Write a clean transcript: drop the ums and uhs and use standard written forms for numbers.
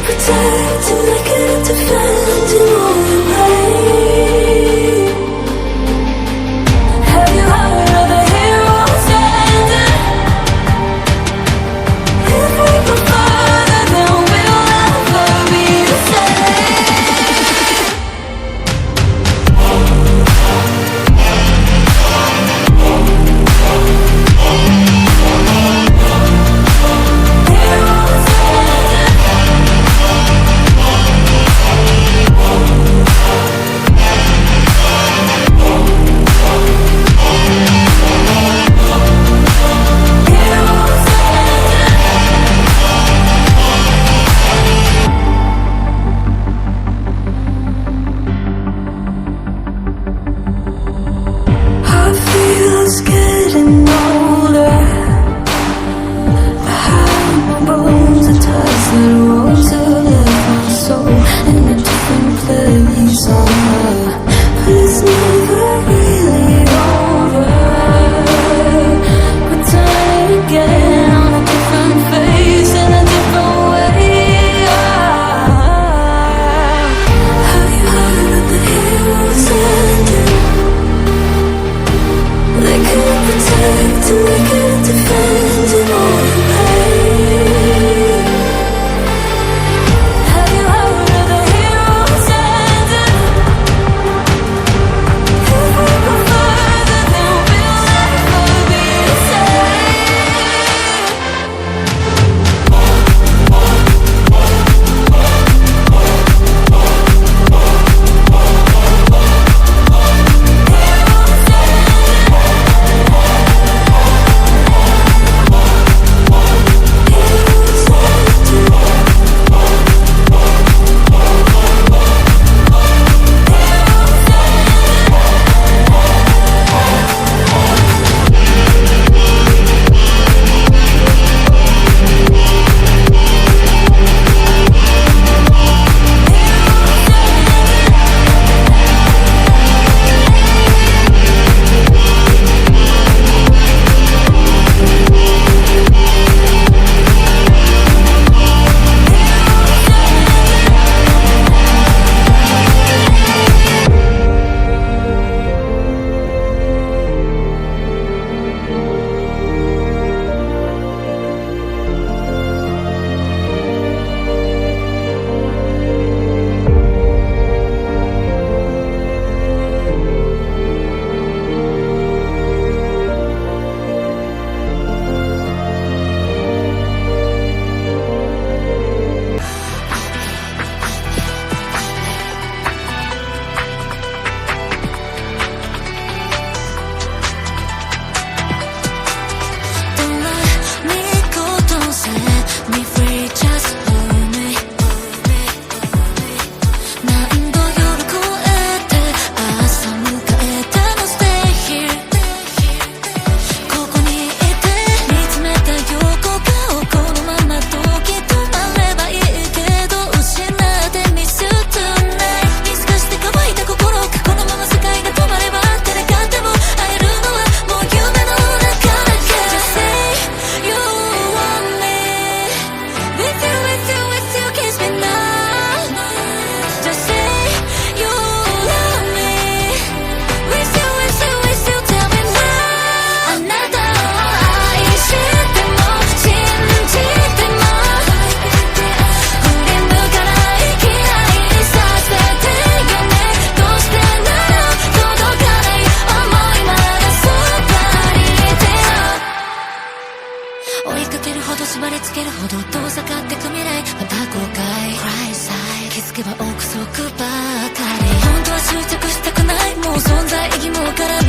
protect and I can't defend in all your pain. Have you heard of the heroes ending? If we go further, then we'll never be the same. Heroes I feel it's getting older. I have my bones attached to the road to live my soul in a different place. But it's never really over. Pretend again on a different face in a different way. Have you heard of the heroes ending? They couldn't protect and they couldn't defend in all the pain. Have you heard of the heroes ending? If we go further, then we'll never be the same. Cry side 気づけば憶測ばかり本当は執着したくないもう存在意義もわからない